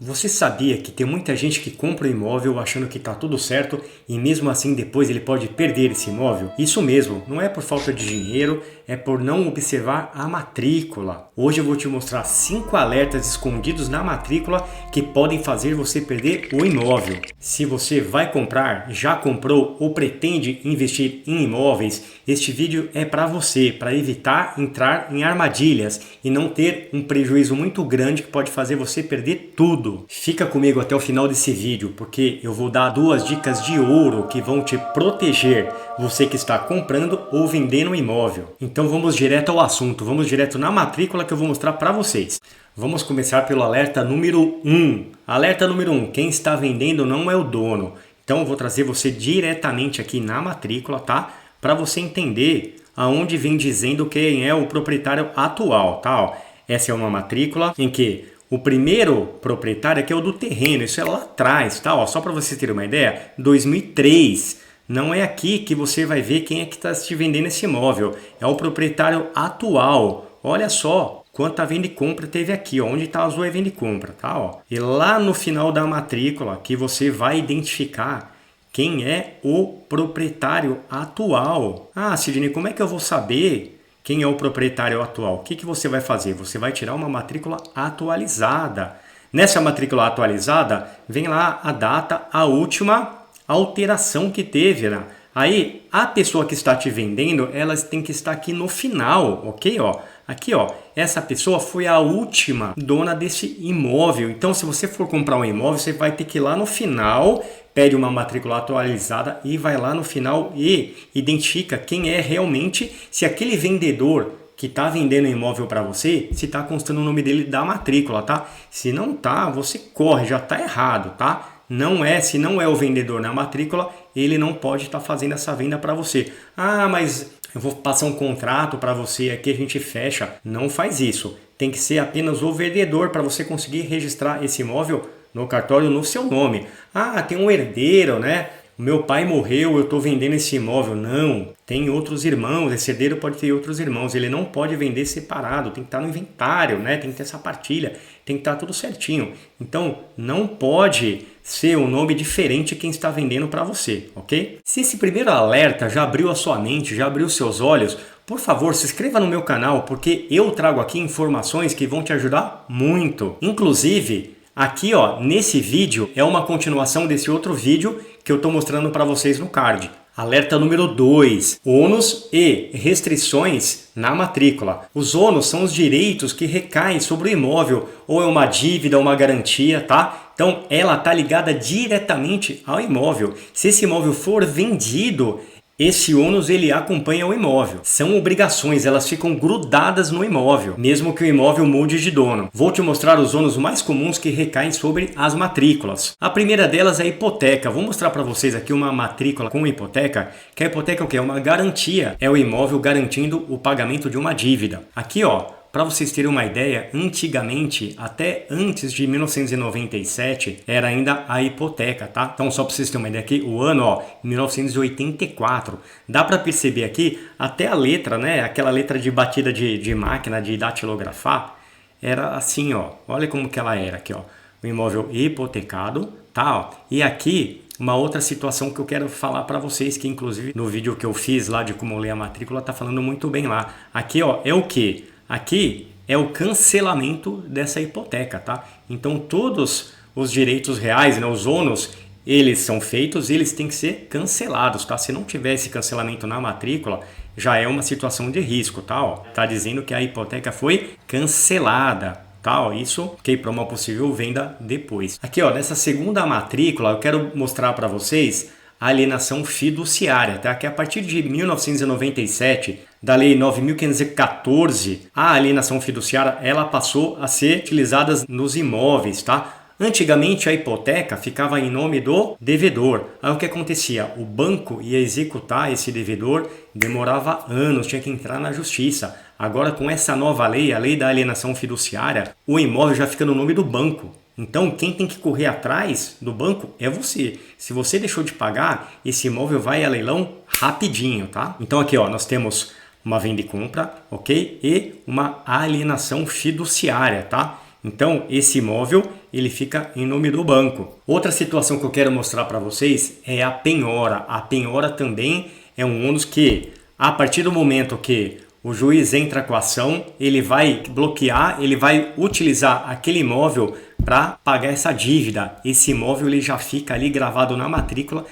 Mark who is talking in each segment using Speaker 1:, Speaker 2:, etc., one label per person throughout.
Speaker 1: Você sabia que tem muita gente que compra um imóvel achando que está tudo certo e mesmo assim depois ele pode perder esse imóvel? Isso mesmo, não é por falta de dinheiro, é por não observar a matrícula. Hoje eu vou te mostrar 5 alertas escondidos na matrícula que podem fazer você perder o imóvel. Se você vai comprar, já comprou ou pretende investir em imóveis, este vídeo é para você, para evitar entrar em armadilhas e não ter um prejuízo muito grande que pode fazer você perder tudo. Fica comigo até o final desse vídeo, porque eu vou dar 2 dicas de ouro que vão te proteger, você que está comprando ou vendendo um imóvel. Então vamos direto ao assunto, vamos direto na matrícula que eu vou mostrar para vocês. Vamos começar pelo alerta número 1. Alerta número 1, quem está vendendo não é o dono. Então eu vou trazer você diretamente aqui na matrícula, tá? Para você entender aonde vem dizendo quem é o proprietário atual, tá? Ó, essa é uma matrícula em que o primeiro proprietário aqui é o do terreno, isso é lá atrás, tá? Ó, só para você ter uma ideia, 2003. Não é aqui que você vai ver quem é que está te vendendo esse imóvel. É o proprietário atual. Olha só quanta venda e compra teve aqui, ó, onde está a azul é venda e compra, tá? Ó. E lá no final da matrícula que você vai identificar quem é o proprietário atual. Ah, Sidney, como é que eu vou saber quem é o proprietário atual? O que você vai fazer? Você vai tirar uma matrícula atualizada. Nessa matrícula atualizada, vem lá a data, a última alteração que teve, né? Aí, a pessoa que está te vendendo, ela tem que estar aqui no final, ok? Ó, aqui, ó, essa pessoa foi a última dona desse imóvel. Então, se você for comprar um imóvel, você vai ter que ir lá no final, pede uma matrícula atualizada e vai lá no final e identifica quem é realmente, se aquele vendedor que está vendendo o imóvel para você, se está constando o nome dele da matrícula, tá? Se não tá, você corre, já está errado, tá? Não é, se não é o vendedor na matrícula, ele não pode estar fazendo essa venda para você. Ah, mas eu vou passar um contrato para você, aqui a gente fecha. Não faz isso. Tem que ser apenas o vendedor para você conseguir registrar esse imóvel no cartório no seu nome. Ah, tem um herdeiro, né? Meu pai morreu, eu estou vendendo esse imóvel. Não, tem outros irmãos, esse herdeiro pode ter outros irmãos, ele não pode vender separado, tem que estar no inventário, né? Tem que ter essa partilha, tem que estar tudo certinho. Então, não pode ser um nome diferente quem está vendendo para você, ok? Se esse primeiro alerta já abriu a sua mente, já abriu seus olhos, por favor, se inscreva no meu canal, porque eu trago aqui informações que vão te ajudar muito. Inclusive, aqui, ó, nesse vídeo é uma continuação desse outro vídeo que eu estou mostrando para vocês no card. Alerta número 2, ônus e restrições na matrícula. Os ônus são os direitos que recaem sobre o imóvel, ou é uma dívida, uma garantia, tá? Então ela está ligada diretamente ao imóvel. Se esse imóvel for vendido, esse ônus ele acompanha o imóvel. São obrigações, elas ficam grudadas no imóvel, mesmo que o imóvel mude de dono. Vou te mostrar os ônus mais comuns que recaem sobre as matrículas. A primeira delas é a hipoteca. Vou mostrar para vocês aqui uma matrícula com hipoteca, que a hipoteca é o quê? É uma garantia. É o imóvel garantindo o pagamento de uma dívida. Aqui, ó, para vocês terem uma ideia, antigamente, até antes de 1997, era ainda a hipoteca, tá? Então, só para vocês terem uma ideia aqui, o ano, ó, 1984. Dá para perceber aqui, até a letra, né? Aquela letra de batida de máquina, de datilografar, era assim, ó. Olha como que ela era aqui, ó. O imóvel hipotecado, tá? Ó. E aqui, uma outra situação que eu quero falar para vocês, que inclusive no vídeo que eu fiz lá de como ler a matrícula, tá falando muito bem lá. Aqui, ó, é o quê? Aqui é o cancelamento dessa hipoteca, tá? Então todos os direitos reais, né, os ônus, eles são feitos e eles têm que ser cancelados, tá? Se não tiver esse cancelamento na matrícula, já é uma situação de risco, tá? Ó, tá dizendo que a hipoteca foi cancelada, tá? Ó, isso ok, para uma possível venda depois. Aqui, ó, nessa segunda matrícula, eu quero mostrar para vocês a alienação fiduciária, tá? Que a partir de 1997, da Lei 9.514, a alienação fiduciária ela passou a ser utilizada nos imóveis, tá? Antigamente a hipoteca ficava em nome do devedor. Aí o que acontecia? O banco ia executar esse devedor, demorava anos, tinha que entrar na justiça. Agora com essa nova lei, a lei da alienação fiduciária, o imóvel já fica no nome do banco. Então, quem tem que correr atrás do banco é você. Se você deixou de pagar, esse imóvel vai a leilão rapidinho, tá? Então aqui, ó, nós temos uma venda e compra, ok? E uma alienação fiduciária, tá? Então, esse imóvel, ele fica em nome do banco. Outra situação que eu quero mostrar para vocês é a penhora. A penhora também é um ônus que, a partir do momento que o juiz entra com a ação, ele vai bloquear, ele vai utilizar aquele imóvel para pagar essa dívida. Esse imóvel ele já fica ali gravado na matrícula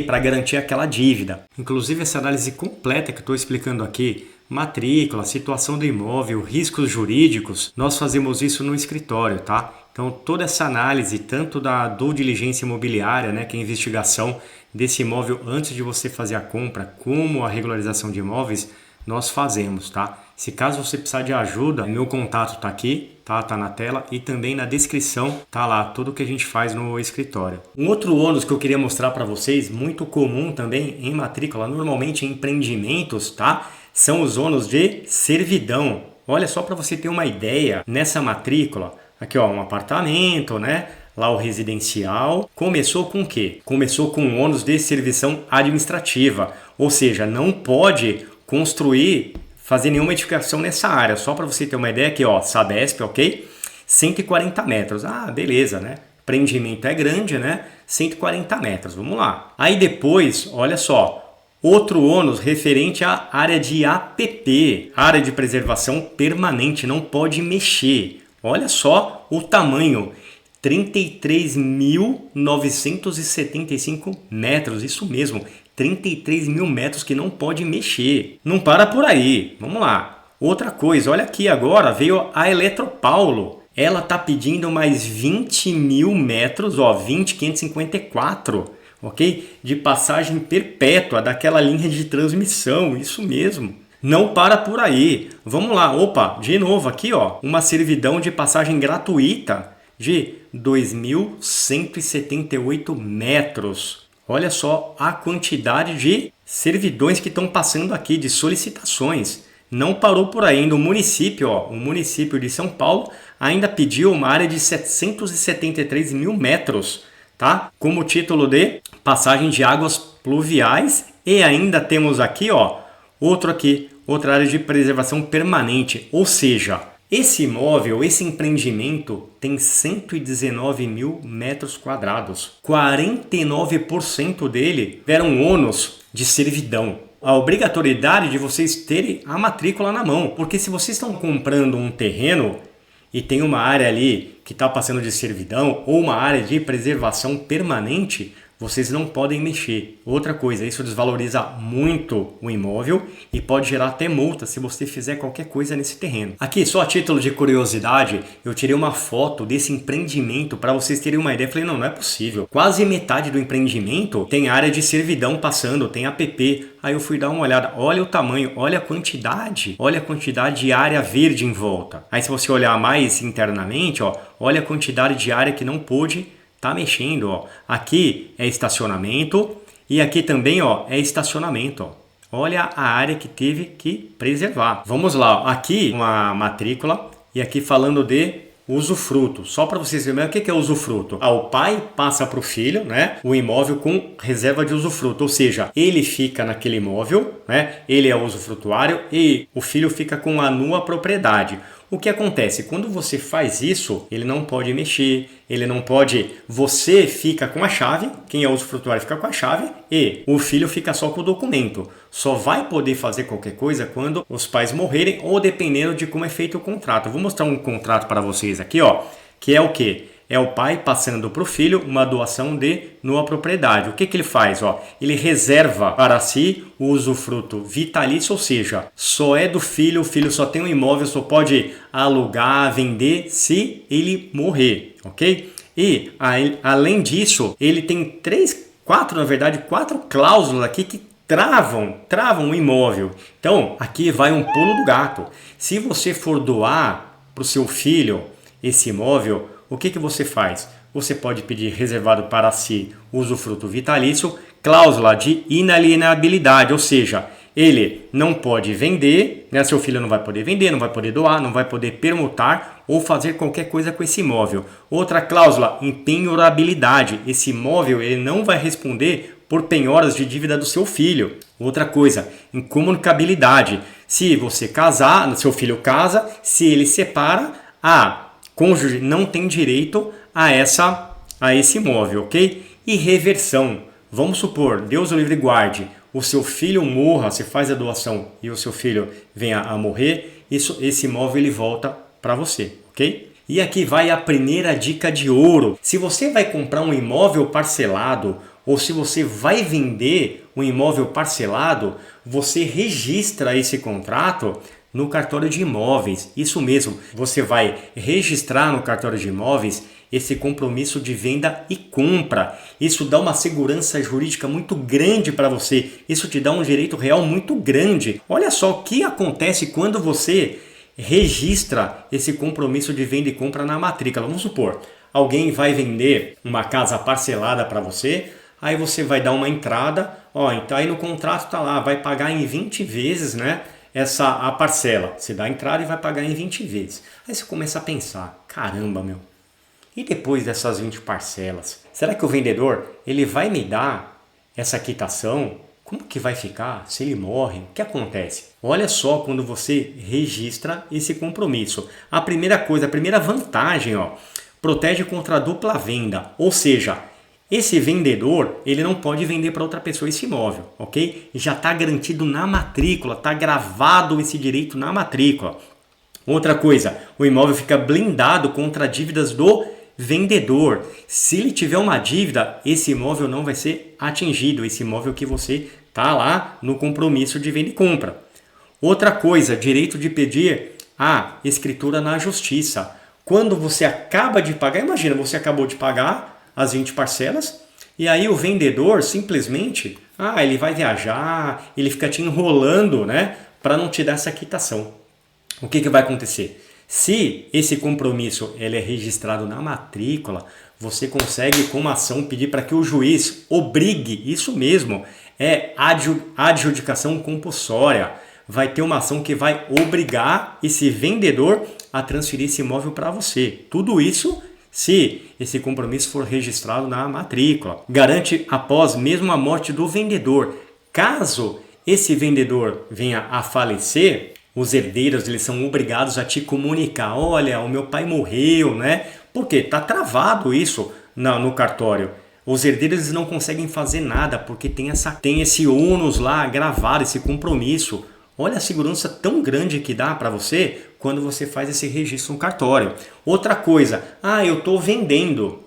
Speaker 1: para garantir aquela dívida. Inclusive essa análise completa que eu estou explicando aqui, matrícula, situação do imóvel, riscos jurídicos, nós fazemos isso no escritório, tá? Então toda essa análise, tanto da due diligência imobiliária, né, que é a investigação desse imóvel antes de você fazer a compra, como a regularização de imóveis, nós fazemos, tá? Se caso você precisar de ajuda, meu contato tá aqui, tá na tela e também na descrição tá lá tudo que a gente faz no escritório. Um outro ônus que eu queria mostrar para vocês, muito comum também em matrícula, normalmente em empreendimentos, tá? São os ônus de servidão. Olha só para você ter uma ideia, nessa matrícula, aqui ó, um apartamento, né? Lá o residencial, começou com o quê? Começou com o ônus de servição administrativa, ou seja, não pode construir, fazer nenhuma edificação nessa área. Só para você ter uma ideia aqui, ó, Sabesp, ok? 140 metros. Ah, beleza, né? Empreendimento é grande, né? 140 metros, vamos lá. Aí depois, olha só, outro ônus referente à área de APP, área de preservação permanente, não pode mexer. Olha só o tamanho, 33.975 metros, isso mesmo. 33 mil metros que não pode mexer. Não para por aí. Vamos lá. Outra coisa, olha aqui agora, veio a Eletropaulo. Ela está pedindo mais 20 mil metros, ó, 20.554, ok? De passagem perpétua daquela linha de transmissão, isso mesmo. Não para por aí. Vamos lá, opa, de novo aqui, ó, uma servidão de passagem gratuita de 2.178 metros. Olha só a quantidade de servidões que estão passando aqui, de solicitações. Não parou por aí ainda. O município, ó, o município de São Paulo ainda pediu uma área de 773 mil metros, tá? Como título de passagem de águas pluviais. E ainda temos aqui, ó, outra área de preservação permanente. Ou seja, esse imóvel, esse empreendimento tem 119 mil metros quadrados. 49% dele tiveram ônus de servidão. A obrigatoriedade de vocês terem a matrícula na mão. Porque se vocês estão comprando um terreno e tem uma área ali que está passando de servidão ou uma área de preservação permanente, vocês não podem mexer. Outra coisa, isso desvaloriza muito o imóvel e pode gerar até multa se você fizer qualquer coisa nesse terreno. Aqui, só a título de curiosidade, eu tirei uma foto desse empreendimento para vocês terem uma ideia. Eu falei, não é possível. Quase metade do empreendimento tem área de servidão passando, tem APP. Aí eu fui dar uma olhada, olha o tamanho, olha a quantidade de área verde em volta. Aí se você olhar mais internamente, ó, olha a quantidade de área que não pôde tá mexendo, ó. Aqui é estacionamento e aqui também, ó, é estacionamento, ó. Olha a área que teve que preservar. Vamos lá, ó. Aqui uma matrícula e aqui falando de usufruto. Só para vocês verem o que é usufruto. O pai passa para o filho, né, o imóvel com reserva de usufruto, ou seja, ele fica naquele imóvel, né, ele é o usufrutuário e o filho fica com a nua propriedade. O que acontece? Quando você faz isso, ele não pode mexer, ele não pode... Você fica com a chave, quem é o usufrutuário fica com a chave e o filho fica só com o documento. Só vai poder fazer qualquer coisa quando os pais morrerem ou dependendo de como é feito o contrato. Eu vou mostrar um contrato para vocês aqui, ó, que é o quê? É o pai passando para o filho uma doação de nua propriedade. O que ele faz? Ó, ele reserva para si o usufruto vitalício, ou seja, só é do filho, o filho só tem um imóvel, só pode alugar, vender se ele morrer, ok? E além disso, ele tem quatro cláusulas aqui que travam o imóvel. Então, aqui vai um pulo do gato. Se você for doar para o seu filho esse imóvel, o que você faz? Você pode pedir reservado para si usufruto vitalício, cláusula de inalienabilidade, ou seja, ele não pode vender, né? Seu filho não vai poder vender, não vai poder doar, não vai poder permutar ou fazer qualquer coisa com esse imóvel. Outra cláusula, impenhorabilidade. Esse imóvel ele não vai responder por penhoras de dívida do seu filho. Outra coisa, incomunicabilidade. Se você casar, seu filho casa, se ele separa, cônjuge não tem direito a esse imóvel, ok? E reversão. Vamos supor, Deus o livre e guarde, o seu filho morra, você faz a doação e o seu filho venha a morrer, esse imóvel ele volta para você, ok? E aqui vai a primeira dica de ouro. Se você vai comprar um imóvel parcelado ou se você vai vender um imóvel parcelado, você registra esse contrato no cartório de imóveis. Isso mesmo, você vai registrar no cartório de imóveis esse compromisso de venda e compra. Isso dá uma segurança jurídica muito grande para você. Isso te dá um direito real muito grande. Olha só o que acontece quando você registra esse compromisso de venda e compra na matrícula. Vamos supor, alguém vai vender uma casa parcelada para você, aí você vai dar uma entrada, então aí no contrato tá lá, vai pagar em 20 vezes, né? A parcela. Você dá a entrada e vai pagar em 20 vezes. Aí você começa a pensar, caramba, meu. E depois dessas 20 parcelas, será que o vendedor ele vai me dar essa quitação? Como que vai ficar se ele morre? O que acontece? Olha só quando você registra esse compromisso. A primeira coisa, a primeira vantagem, protege contra a dupla venda. Ou seja, esse vendedor ele não pode vender para outra pessoa esse imóvel, ok? Já está garantido na matrícula, está gravado esse direito na matrícula. Outra coisa, o imóvel fica blindado contra dívidas do vendedor. Se ele tiver uma dívida, esse imóvel não vai ser atingido, esse imóvel que você está lá no compromisso de venda e compra. Outra coisa, direito de pedir a escritura na justiça. Quando você acaba de pagar, imagina, você acabou de pagar as 20 parcelas e aí o vendedor simplesmente, ele vai viajar, ele fica te enrolando, né, para não te dar essa quitação. O que vai acontecer? Se esse compromisso ele é registrado na matrícula, você consegue com uma ação pedir para que o juiz obrigue, isso mesmo, é adjudicação compulsória. Vai ter uma ação que vai obrigar esse vendedor a transferir esse imóvel para você. Tudo isso se esse compromisso for registrado na matrícula. Garante após mesmo a morte do vendedor. Caso esse vendedor venha a falecer, os herdeiros eles são obrigados a te comunicar, olha, o meu pai morreu, né? Porque está travado isso no cartório. Os herdeiros eles não conseguem fazer nada porque tem esse ônus lá gravado, esse compromisso. Olha a segurança tão grande que dá para você quando você faz esse registro no cartório. Outra coisa, eu estou vendendo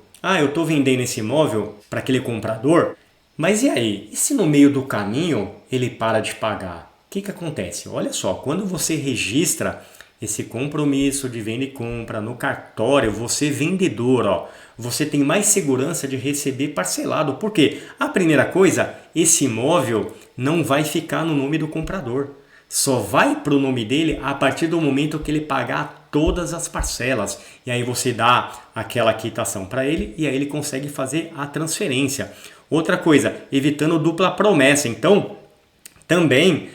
Speaker 1: esse imóvel para aquele comprador, mas e aí? E se no meio do caminho ele para de pagar? O que acontece? Olha só, quando você registra esse compromisso de venda e compra no cartório, você vendedor, você tem mais segurança de receber parcelado. Por quê? A primeira coisa, esse imóvel não vai ficar no nome do comprador. Só vai para o nome dele a partir do momento que ele pagar todas as parcelas. E aí você dá aquela quitação para ele e aí ele consegue fazer a transferência. Outra coisa, evitando dupla promessa. Então, também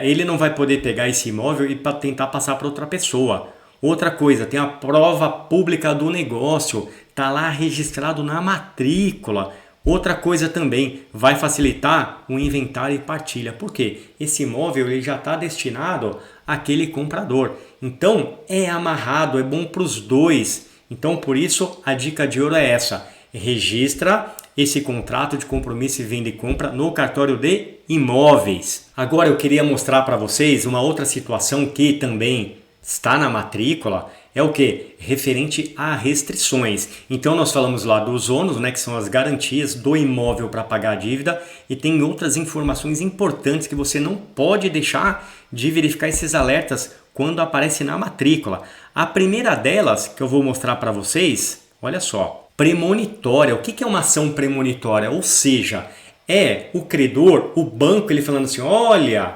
Speaker 1: ele não vai poder pegar esse imóvel e tentar passar para outra pessoa. Outra coisa, tem a prova pública do negócio, está lá registrado na matrícula. Outra coisa também, vai facilitar o inventário e partilha. Por quê? Esse imóvel ele já está destinado àquele comprador. Então, é amarrado, é bom para os dois. Então, por isso, a dica de ouro é essa. Registra esse contrato de compromisso e venda e compra no cartório de imóveis. Agora eu queria mostrar para vocês uma outra situação que também está na matrícula, é o que? Referente a restrições. Então nós falamos lá dos ônus, né, que são as garantias do imóvel para pagar a dívida, e tem outras informações importantes que você não pode deixar de verificar esses alertas quando aparece na matrícula. A primeira delas que eu vou mostrar para vocês, olha só. Premonitória. O que é uma ação premonitória? Ou seja, é o credor, o banco, ele falando assim, olha,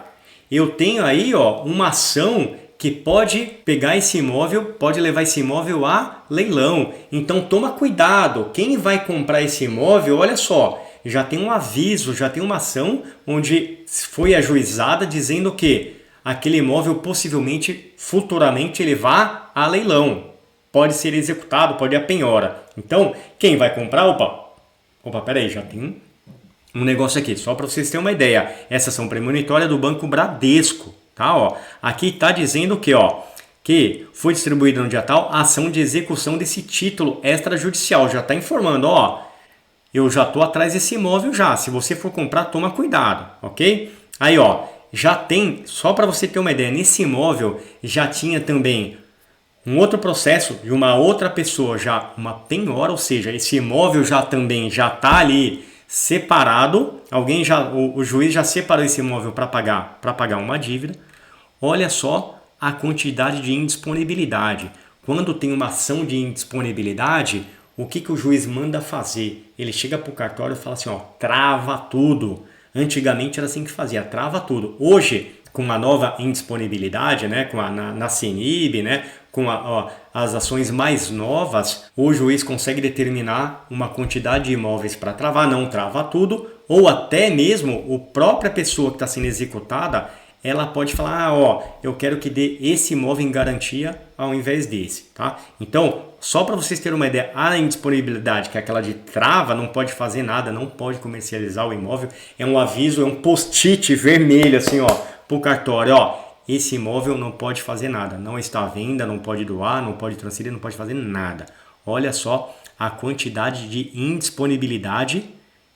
Speaker 1: eu tenho aí uma ação que pode pegar esse imóvel, pode levar esse imóvel a leilão. Então toma cuidado, quem vai comprar esse imóvel, olha só, já tem um aviso, já tem uma ação onde foi ajuizada dizendo que aquele imóvel possivelmente, futuramente, ele vá a leilão. Pode ser executado, pode ir a penhora. Então, quem vai comprar, peraí, já tem um negócio aqui, só para vocês terem uma ideia. Essa ação premonitória do Banco Bradesco, tá? Aqui está dizendo que, que foi distribuída no dia tal a ação de execução desse título extrajudicial. Já está informando, ó, eu já estou atrás desse imóvel já. Se você for comprar, toma cuidado, ok? Aí, ó, já tem, só para você ter uma ideia, nesse imóvel já tinha também um outro processo de uma outra pessoa, já uma penhora, ou seja, esse imóvel já também já está ali separado. Alguém já, o juiz já separou esse imóvel para pagar uma dívida. Olha só a quantidade de indisponibilidade. Quando tem uma ação de indisponibilidade, o que o juiz manda fazer? Ele chega para o cartório e fala assim, ó, trava tudo. Antigamente era assim que fazia, trava tudo. Hoje, com uma nova indisponibilidade, né, na CNIB, né, com as ações mais novas, o juiz consegue determinar uma quantidade de imóveis para travar, não trava tudo, ou até mesmo a própria pessoa que está sendo executada, ela pode falar, ó, eu quero que dê esse imóvel em garantia ao invés desse, tá? Então, só para vocês terem uma ideia, a indisponibilidade, que é aquela de trava, não pode fazer nada, não pode comercializar o imóvel, é um aviso, é um post-it vermelho assim, ó, para o cartório, ó, esse imóvel não pode fazer nada, não está à venda, não pode doar, não pode transferir, não pode fazer nada. Olha só a quantidade de indisponibilidade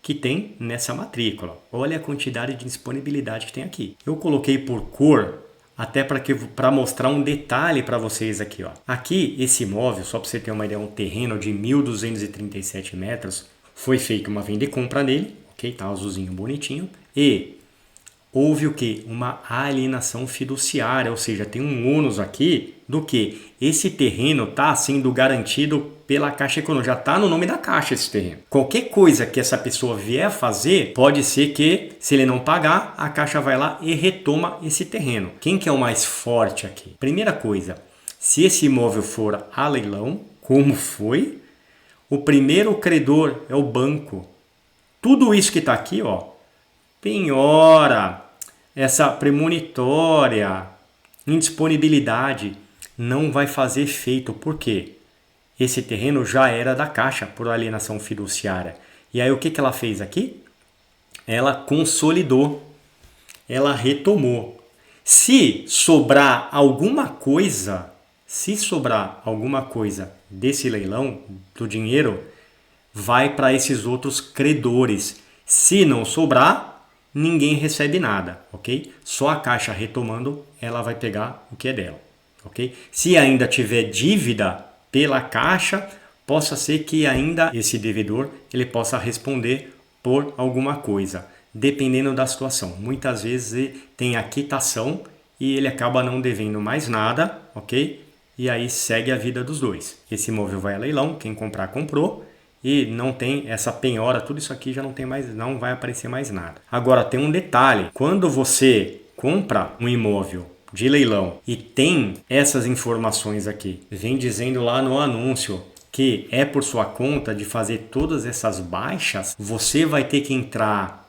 Speaker 1: que tem nessa matrícula. Olha a quantidade de disponibilidade que tem aqui. Eu coloquei por cor até para mostrar um detalhe para vocês aqui, ó. Aqui esse imóvel, só para você ter uma ideia, um terreno de 1.237 metros, foi feita uma venda e compra nele, ok? Tá azulzinho bonitinho. E houve o que? Uma alienação fiduciária, ou seja, tem um ônus aqui do que esse terreno está sendo garantido pela Caixa Econômica, já está no nome da Caixa esse terreno. Qualquer coisa que essa pessoa vier fazer, pode ser que, se ele não pagar, a Caixa vai lá e retoma esse terreno. Quem que é o mais forte aqui? Primeira coisa, se esse imóvel for a leilão, como foi, o primeiro credor é o banco. Tudo isso que está aqui, ó, penhora, essa premonitória, indisponibilidade, não vai fazer efeito. Por quê? Esse terreno já era da Caixa por alienação fiduciária. E aí o que ela fez aqui? Ela consolidou, ela retomou. Se sobrar alguma coisa desse leilão, do dinheiro, vai para esses outros credores. Se não sobrar, ninguém recebe nada, ok? Só a Caixa retomando, ela vai pegar o que é dela, ok? Se ainda tiver dívida pela Caixa, possa ser que ainda esse devedor ele possa responder por alguma coisa, dependendo da situação. Muitas vezes tem a quitação e ele acaba não devendo mais nada, ok? E aí segue a vida dos dois. Esse imóvel vai a leilão, quem comprar comprou e não tem essa penhora, tudo isso aqui já não tem mais, não vai aparecer mais nada. Agora tem um detalhe, quando você compra um imóvel de leilão e tem essas informações aqui, vem dizendo lá no anúncio que é por sua conta de fazer todas essas baixas, você vai ter que entrar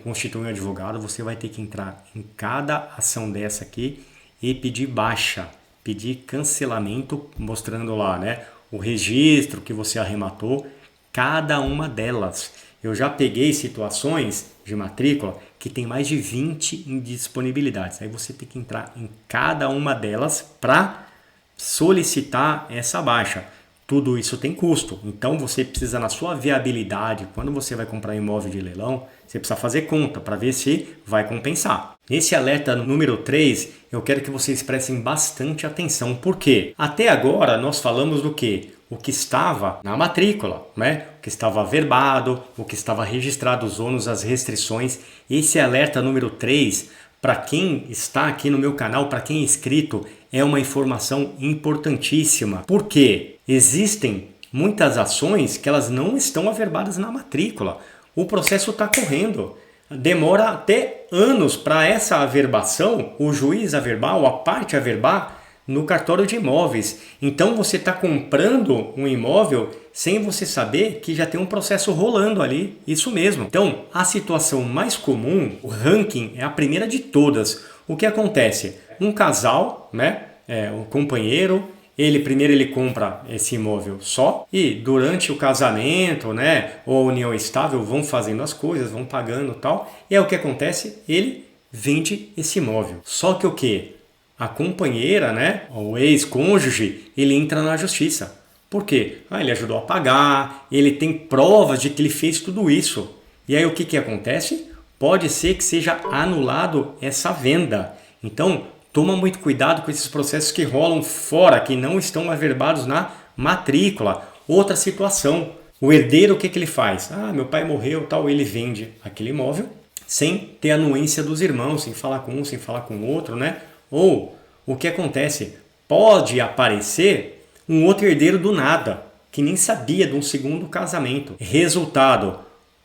Speaker 1: constituir um advogado, você vai ter que entrar em cada ação dessa aqui e pedir baixa, pedir cancelamento, mostrando lá, né, o registro que você arrematou, cada uma delas. Eu já peguei situações de matrícula que tem mais de 20 indisponibilidades. Aí você tem que entrar em cada uma delas para solicitar essa baixa. Tudo isso tem custo. Então você precisa, na sua viabilidade, quando você vai comprar imóvel de leilão, você precisa fazer conta para ver se vai compensar. Nesse alerta número 3, eu quero que vocês prestem bastante atenção. Por quê? Até agora nós falamos do quê? O que estava na matrícula, né? O que estava averbado, o que estava registrado, os ônus, as restrições. Esse alerta número 3, para quem está aqui no meu canal, para quem é inscrito, é uma informação importantíssima. Por quê? Existem muitas ações que elas não estão averbadas na matrícula. O processo está correndo. Demora até anos para essa averbação, o juiz averbar ou a parte averbar, no cartório de imóveis. Então você está comprando um imóvel sem você saber que já tem um processo rolando ali. Isso mesmo. Então a situação mais comum, o ranking é a primeira de todas. O que acontece? Um casal, né? Um companheiro, ele compra esse imóvel só e durante o casamento, né? Ou a união estável vão fazendo as coisas, vão pagando e tal. E aí o que acontece? Ele vende esse imóvel. Só que o que? a companheira, né, o ex-cônjuge, ele entra na justiça. Por quê? Ele ajudou a pagar, ele tem provas de que ele fez tudo isso. E aí o que acontece? Pode ser que seja anulado essa venda. Então, toma muito cuidado com esses processos que rolam fora, que não estão averbados na matrícula. Outra situação, o herdeiro, o que ele faz? Meu pai morreu, tal, ele vende aquele imóvel sem ter anuência dos irmãos, sem falar com um, sem falar com o outro, né? Ou o que acontece? Pode aparecer um outro herdeiro do nada, que nem sabia de um segundo casamento. Resultado,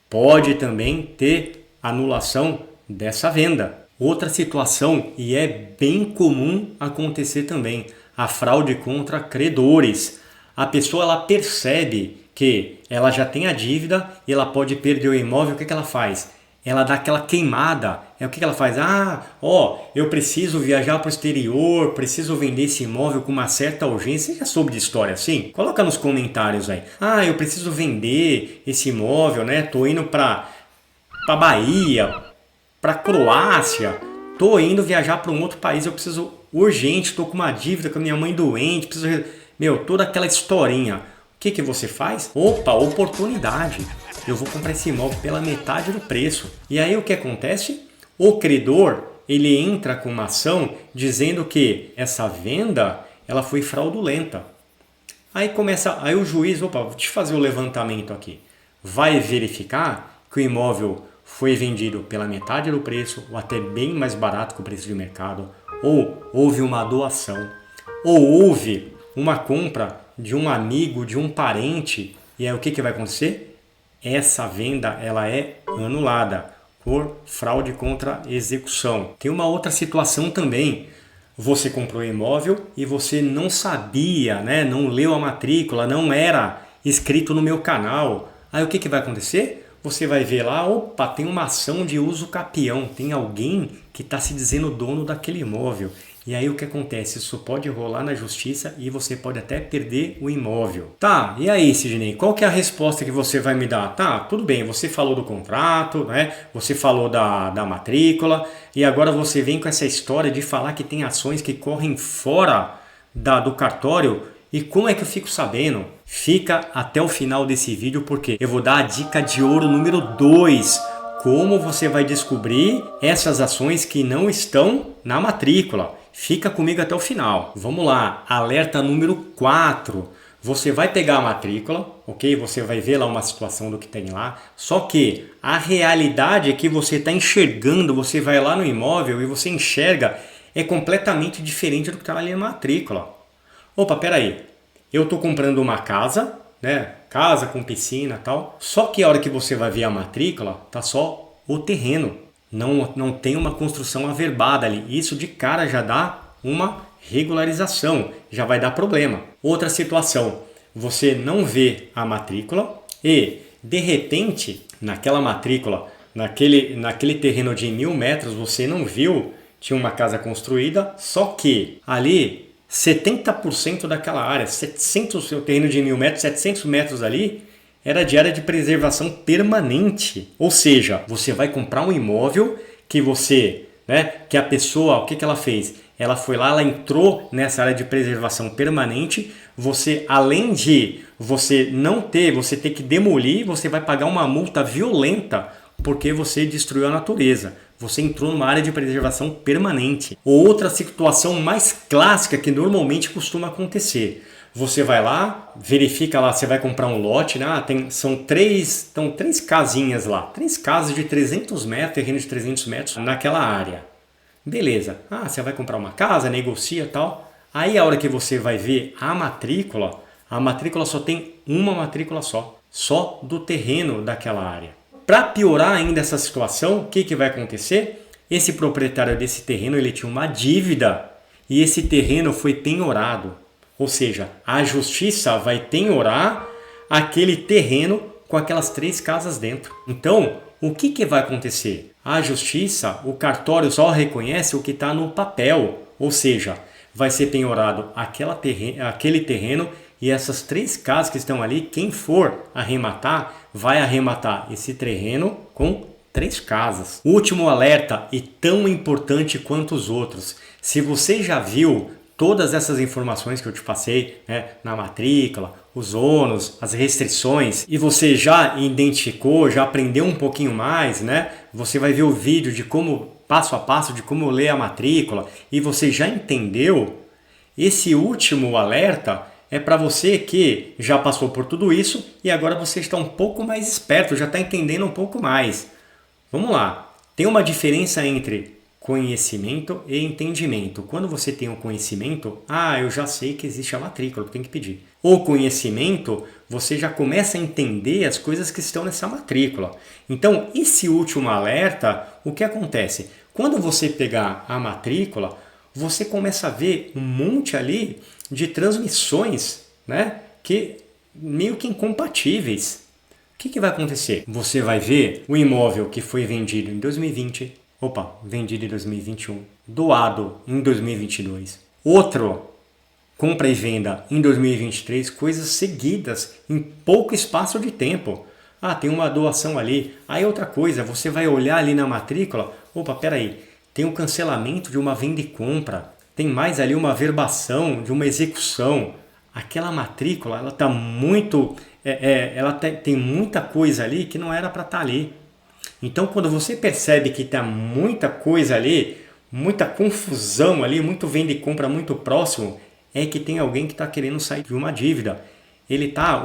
Speaker 1: pode também ter anulação dessa venda. Outra situação, e é bem comum acontecer também, a fraude contra credores. A pessoa ela percebe que ela já tem a dívida e ela pode perder o imóvel, o que ela faz? Ela dá aquela queimada. O que ela faz? Eu preciso viajar para o exterior, preciso vender esse imóvel com uma certa urgência. Você já soube de história assim? Coloca nos comentários aí. Eu preciso vender esse imóvel, né? Tô indo para Bahia, para Croácia, tô indo viajar para um outro país, eu preciso urgente, tô com uma dívida com a minha mãe doente, preciso... toda aquela historinha. O que você faz? Oportunidade. Eu vou comprar esse imóvel pela metade do preço. E aí o que acontece? O credor, ele entra com uma ação dizendo que essa venda ela foi fraudulenta. Aí o juiz, vou te fazer o levantamento aqui. Vai verificar que o imóvel foi vendido pela metade do preço ou até bem mais barato que o preço de mercado, ou houve uma doação, ou houve uma compra de um amigo, de um parente. E aí o que vai acontecer? Essa venda ela é anulada por fraude contra execução. Tem uma outra situação também. Você comprou um imóvel e você não sabia, né? Não leu a matrícula, não era inscrito no meu canal. Aí o que vai acontecer? Você vai ver lá, tem uma ação de uso capião. Tem alguém que está se dizendo dono daquele imóvel. E aí o que acontece? Isso pode rolar na justiça e você pode até perder o imóvel. Tá, e aí Sidney, qual que é a resposta que você vai me dar? Tá, tudo bem, você falou do contrato, né? Você falou da matrícula e agora você vem com essa história de falar que tem ações que correm fora do cartório. E como é que eu fico sabendo? Fica até o final desse vídeo porque eu vou dar a dica de ouro número 2. Como você vai descobrir essas ações que não estão na matrícula. Fica comigo até o final. Vamos lá, alerta número 4. Você vai pegar a matrícula, ok? Você vai ver lá uma situação do que tem lá. Só que a realidade é que você está enxergando, você vai lá no imóvel e você enxerga é completamente diferente do que está ali na matrícula. Peraí, eu estou comprando uma casa, né? Casa com piscina e tal. Só que a hora que você vai ver a matrícula, tá só o terreno. Não tem uma construção averbada ali. Isso de cara já dá uma regularização, já vai dar problema. Outra situação, você não vê a matrícula e, de repente, naquela matrícula, naquele terreno de 1.000 metros, você não viu, tinha uma casa construída, só que ali 70% daquela área, seu terreno de 1.000 metros, 700 metros ali, era de área de preservação permanente. Ou seja, você vai comprar um imóvel que que a pessoa, o que ela fez? Ela foi lá, ela entrou nessa área de preservação permanente. Você, além de você não ter, você ter que demolir, você vai pagar uma multa violenta porque você destruiu a natureza. Você entrou numa área de preservação permanente. Outra situação mais clássica que normalmente costuma acontecer. Você vai lá, verifica lá, você vai comprar um lote, né? São três casinhas lá. 3 casas de 300 metros, terreno de 300 metros naquela área. Beleza. Você vai comprar uma casa, negocia e tal. Aí a hora que você vai ver a matrícula só tem uma matrícula só do terreno daquela área. Para piorar ainda essa situação, o que vai acontecer? Esse proprietário desse terreno ele tinha uma dívida e esse terreno foi penhorado. Ou seja, a justiça vai penhorar aquele terreno com aquelas 3 casas dentro. Então, o que vai acontecer? A justiça, o cartório só reconhece o que está no papel. Ou seja, vai ser penhorado aquele terreno e essas 3 casas que estão ali, quem for arrematar, vai arrematar esse terreno com 3 casas. O último alerta e tão importante quanto os outros. Se você já viu todas essas informações que eu te passei, né, na matrícula, os ônus, as restrições, e você já identificou, já aprendeu um pouquinho mais, né? Você vai ver o vídeo de como, passo a passo, de como ler a matrícula, e você já entendeu, esse último alerta é para você que já passou por tudo isso e agora você está um pouco mais esperto, já está entendendo um pouco mais. Vamos lá, tem uma diferença entre conhecimento e entendimento. Quando você tem um conhecimento, eu já sei que existe a matrícula, eu tenho que pedir. O conhecimento, você já começa a entender as coisas que estão nessa matrícula. Então, esse último alerta, o que acontece? Quando você pegar a matrícula, você começa a ver um monte ali de transmissões, né, que meio que incompatíveis. O que vai acontecer? Você vai ver o imóvel que foi vendido em 2020, vendido em 2021, doado em 2022. Outro, compra e venda em 2023, coisas seguidas em pouco espaço de tempo. Tem uma doação ali. Aí outra coisa, você vai olhar ali na matrícula, peraí, tem um cancelamento de uma venda e compra, tem mais ali uma averbação de uma execução. Aquela matrícula, ela está muito, tem muita coisa ali que não era para estar ali. Então, quando você percebe que está muita coisa ali, muita confusão ali, muito venda e compra muito próximo, é que tem alguém que está querendo sair de uma dívida.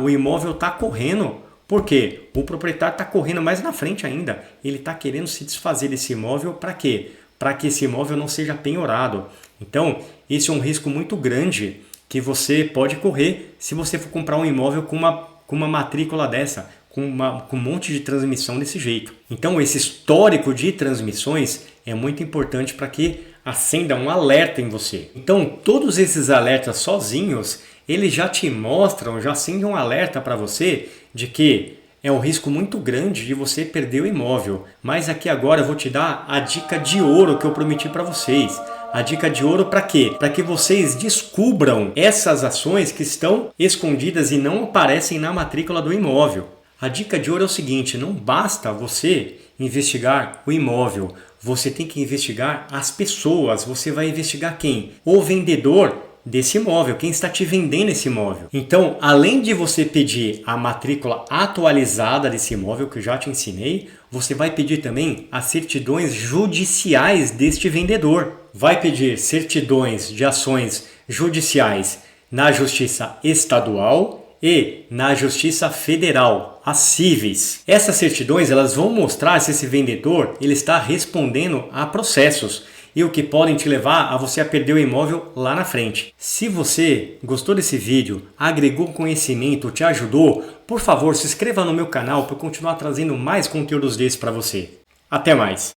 Speaker 1: O imóvel está correndo. Por quê? O proprietário está correndo mais na frente ainda. Ele está querendo se desfazer desse imóvel para quê? Para que esse imóvel não seja penhorado. Então, esse é um risco muito grande que você pode correr se você for comprar um imóvel com uma matrícula dessa, com um monte de transmissão desse jeito. Então, esse histórico de transmissões é muito importante para que acenda um alerta em você. Então, todos esses alertas sozinhos, eles já te mostram, já acendem um alerta para você de que é um risco muito grande de você perder o imóvel. Mas aqui agora eu vou te dar a dica de ouro que eu prometi para vocês. A dica de ouro para quê? Para que vocês descubram essas ações que estão escondidas e não aparecem na matrícula do imóvel. A dica de ouro é o seguinte, não basta você investigar o imóvel, você tem que investigar as pessoas. Você vai investigar quem? O vendedor desse imóvel, quem está te vendendo esse imóvel. Então, além de você pedir a matrícula atualizada desse imóvel, que eu já te ensinei, você vai pedir também as certidões judiciais deste vendedor. Vai pedir certidões de ações judiciais na Justiça Estadual e na Justiça Federal, as cíveis. Essas certidões elas vão mostrar se esse vendedor ele está respondendo a processos e o que podem te levar a você a perder o imóvel lá na frente. Se você gostou desse vídeo, agregou conhecimento, te ajudou, por favor, se inscreva no meu canal para eu continuar trazendo mais conteúdos desses para você. Até mais!